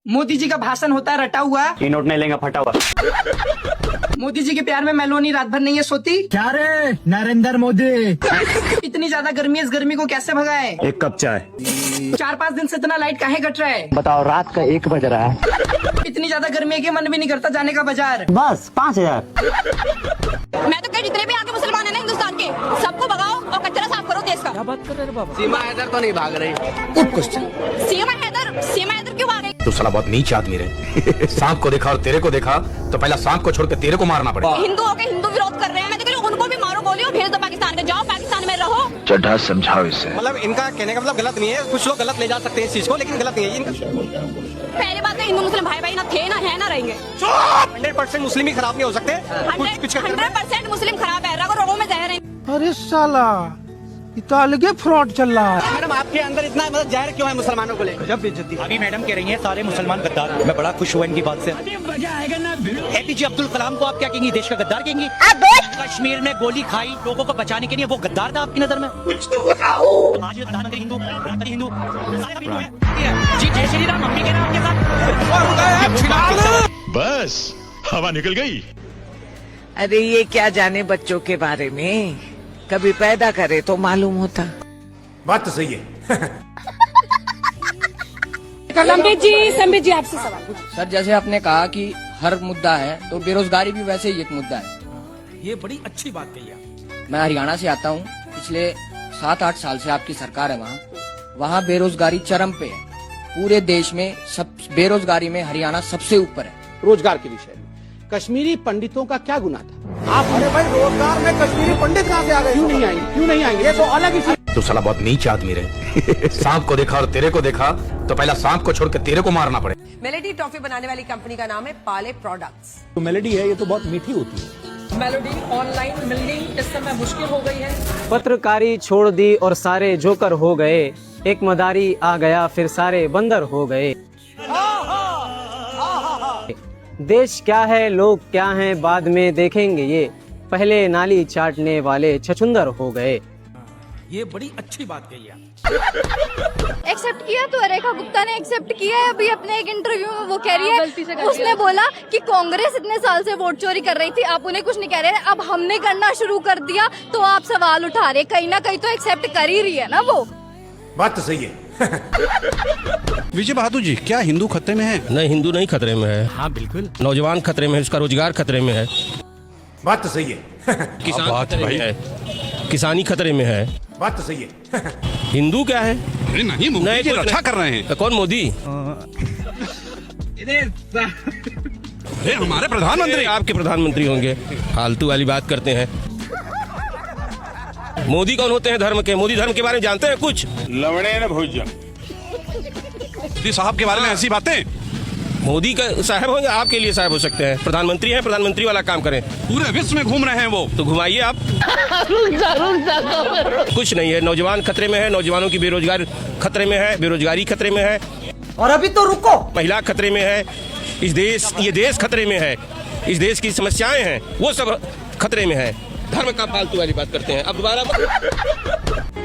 मोदी जी का भाषण होता है रटा हुआ। ये नोट नहीं लेंगे फटा हुआ। मोदी जी के प्यार में मेलोनी रात भर नहीं है सोती। क्या रे नरेंद्र मोदी। इतनी ज्यादा गर्मी है, इस गर्मी को कैसे भगाए? एक कप चाय। 4-5 दिन से इतना लाइट काहे कट रहा है? बताओ, रात का 1 बज रहा है। इतनी ज्यादा गर्मी है कि मन भी नहीं करता जाने का बाजार। बस 5000। मैं तो कह जितने भी आके मुसलमान है ना हिंदुस्तान के, सबको भगाओ और कचरा साफ करो देश का। क्या बात कर रहे हैं बाबा? सीमा हैदर तो नहीं भाग रही। सीमा हैदर क्यों भाग गई? तू साला बहुत नीच आदमी रे। सांप को देखा और तेरे को देखा तो पहला सांप को छोड़ के तेरे को मारना पड़ेगा। हिंदू होके हिंदू विरोध कर रहे हैं, मैं तो कह रही हूं, उनको भी मारो गोलियों, भेज दो पाकिस्तान के, जाओ पाकिस्तान में रहो। चड्ढा समझाओ इससे। मतलब इनका कहने का मतलब गलत नहीं है, कुछ लोग गलत ले जा सकते हैं इस चीज को, लेकिन गलत नहीं है इनका। पहली बात तो हिंदू मुस्लिम भाई भाई ना थे, ना है, ना रहेंगे। 100% मुस्लिम ही खराब नहीं हो सकते। कुछ 100% मुस्लिम खराब है, रगों रोगों में जहर है। अरे साला इतना अलगे फ्रॉड चल रहा है। मैडम आपके अंदर इतना मतलब जहर क्यों है मुसलमानों को लेकर? जब बेइज्जती अभी मैडम कह रही हैं सारे मुसलमान गद्दार। मैं बड़ा खुश हुआ इनकी बात से। एपीजे अब्दुल कलाम को आप क्या कहेंगी? देश का गद्दार कहेंगी? कश्मीर में गोली खाई लोगों को बचाने के लिए, वो गद्दार था आपकी नजर में? कुछ तो बताओ। आज प्रधानमंत्री हिंदू जी, जय श्री राम मम्मी के नाम के साथ। बस हवा निकल गई। अरे ये क्या जाने बच्चों के बारे में, कभी पैदा करे तो मालूम होता। बात तो सही है। संबित जी आपसे सवाल। सर, जैसे आपने कहा कि हर मुद्दा है तो बेरोजगारी भी वैसे ही एक मुद्दा है। ये बड़ी अच्छी बात कही है। मैं हरियाणा से आता हूँ, पिछले 7-8 साल से आपकी सरकार है वहाँ बेरोजगारी चरम पे है। पूरे देश में सब बेरोजगारी में हरियाणा सबसे ऊपर है। रोजगार के विषय में कश्मीरी पंडितों का क्या गुनाह था? आप अरे भाई रोजगार में कश्मीरी पंडित कहाँ से आ गए? क्यों नहीं आएंगे? ये तो अलग ही। तू साला बहुत नीच आदमी रे। सांप को देखा और तेरे को देखा तो पहला सांप को छोड़ के तेरे को मारना पड़ेगा। मेलेडी टॉफी बनाने वाली कंपनी का नाम है पाले प्रोडक्ट्स। तो मेलेडी है, ये तो बहुत मीठी होती है। मेलोडी ऑनलाइन मिलनी इस समय मुश्किल हो गई है। पत्रकारी छोड़ दी और सारे जोकर हो गए, एक मदारी आ गया फिर सारे बंदर हो गए। देश क्या है लोग क्या हैं बाद में देखेंगे ये, पहले नाली चाटने वाले छछुंदर हो गए। ये बड़ी अच्छी बात कही है। एक्सेप्ट किया तो रेखा गुप्ता ने एक्सेप्ट किया है अभी अपने एक इंटरव्यू में। वो कह रही है, उसने बोला कि कांग्रेस इतने साल से वोट चोरी कर रही थी, आप उन्हें कुछ नहीं कह रहे, अब हमने करना शुरू कर दिया तो आप सवाल उठा रहे। कहीं ना कहीं तो एक्सेप्ट कर ही रही है ना वो। बात तो सही है। विजय बहादुर जी, क्या हिंदू खतरे में है? नहीं, हिंदू नहीं खतरे में है। हाँ बिल्कुल। नौजवान खतरे में है, उसका रोजगार खतरे में है। बात तो सही है। किसान बात खतरे भाई में है, किसानी खतरे में है। बात तो सही है। हिंदू क्या है? अरे नहीं, मोदी जी रक्षा कर रहे हैं। कौन मोदी? अरे हमारे प्रधानमंत्री। आपके प्रधानमंत्री होंगे, फालतू वाली बात करते हैं। मोदी कौन होते हैं धर्म के? मोदी धर्म के बारे में जानते हैं कुछ? लवणे न भोजन। मोदी साहब के बारे में ऐसी बातें। मोदी का साहब होंगे, आपके लिए साहब हो सकते हैं। प्रधानमंत्री हैं, प्रधानमंत्री वाला काम करें। पूरे विश्व में घूम रहे हैं वो। तो घुमाइए आप। कुछ नहीं है, नौजवान खतरे में है, नौजवानों की बेरोजगार खतरे में है, बेरोजगारी खतरे में है। और अभी तो रुको, महिला खतरे में है। ये देश खतरे में है। इस देश की समस्याएं हैं वो सब खतरे में है। धर्म का फालतू वाली बात करते हैं। अब दोबारा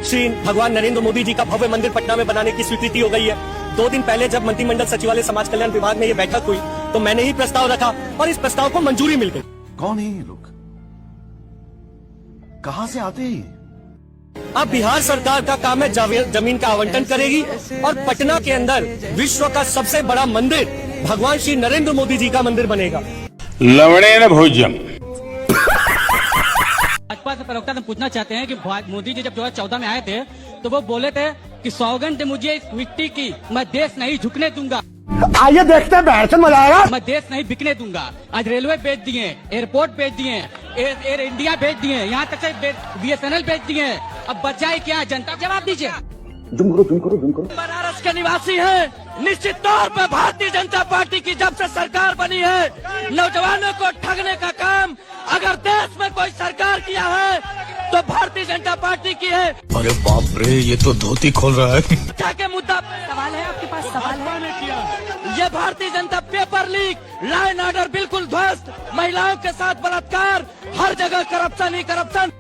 श्री भगवान नरेंद्र मोदी जी का भव्य मंदिर पटना में बनाने की स्वीकृति हो गई है। 2 दिन पहले जब मंत्रिमंडल सचिवालय समाज कल्याण विभाग में ये बैठक हुई तो मैंने ही प्रस्ताव रखा और इस प्रस्ताव को मंजूरी मिल गई। कौन है ये लोग? कहाँ से आते हैं? अब बिहार सरकार का काम है जमीन का आवंटन करेगी और पटना के अंदर विश्व का सबसे बड़ा मंदिर भगवान श्री नरेंद्र मोदी जी का मंदिर बनेगा। लवणे न भोजन। भाजपा के प्रवक्ता से पूछना चाहते हैं कि मोदी जी जब 2014 में आए थे तो वो बोले थे कि सौगंध मुझे इस मिट्टी की, मैं देश नहीं झुकने दूंगा। आइए देखते हैं बैठ मजा आएगा। मैं देश नहीं बिकने दूंगा। आज रेलवे बेच दिए, एयरपोर्ट बेच दिए, एयर इंडिया बेच दिए, यहाँ तक से BSNL बेच दिए। अब बचाए क्या? जनता जवाब दीजिए। तुम करो। बनारस के निवासी हैं। निश्चित तौर पर भारतीय जनता पार्टी की जब से सरकार बनी है, नौजवानों को ठगने का काम अगर देश में कोई सरकार किया है तो भारतीय जनता पार्टी की है। अरे बाप रे, ये तो धोती खोल रहा है। क्या के मुद्दा सवाल है आपके पास? सवाल है। ये Bharatiya Janata paper leak, law and order बिल्कुल ध्वस्त, महिलाओं के साथ बलात्कार, हर जगह करप्शन ही करप्शन।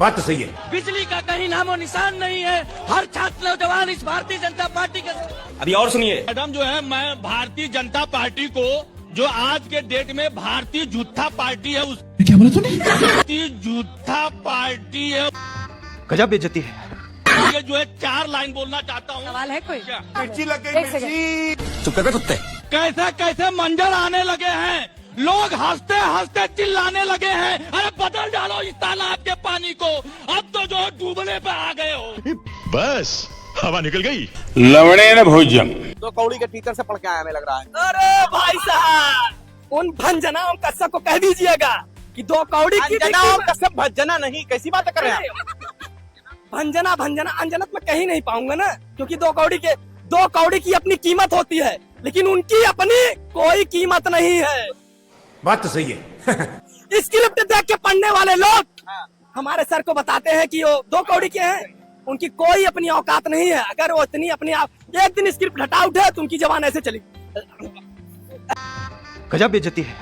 बात तो सही है। बिजली का कहीं नामो निशान नहीं है। हर छात्र नौजवान इस भारतीय जनता पार्टी के अभी और सुनिए, मैडम जो है, मैं भारतीय जनता पार्टी को, जो आज के डेट में भारतीय झूठा पार्टी है, उस क्या बोला तूने? भारतीय झूठा पार्टी है, गजब बेइज्जती है। ये जो है 4 लाइन बोलना चाहता हूँ। सवाल है कोई? चुप कर बे कुत्ते। कैसे कैसे मंजर आने लगे हैं, लोग हंसते हंसते चिल्लाने लगे हैं, अरे बदल डालो इस तालाब के पानी को, अब तो जो है डूबने पे आ गए हो। बस हवा निकल गई। लवणे न भोजन। तो कौड़ी के टीचर से पढ़ के आया, हमें लग रहा है। अरे भाई साहब, उन भंजना और कस्सब को कह दीजिएगा कि 2 कौड़ी की सब भजना नहीं, कैसी बात कर रहे हैं आप? भंजना भंजना अंजनत में कहीं नहीं पाऊंगा ना, क्योंकि 2 कौड़ी की अपनी कीमत होती है, लेकिन उनकी अपनी कोई कीमत नहीं है। बात तो सही है। स्क्रिप्ट देख के पढ़ने वाले लोग हमारे सर को बताते हैं कि वो 2 कौड़ी के हैं, उनकी कोई अपनी औकात नहीं है। अगर वो इतनी अपनी एक दिन स्क्रिप्ट हटा उठे तो उनकी जबान ऐसे चली। गजब बेइज्जती है।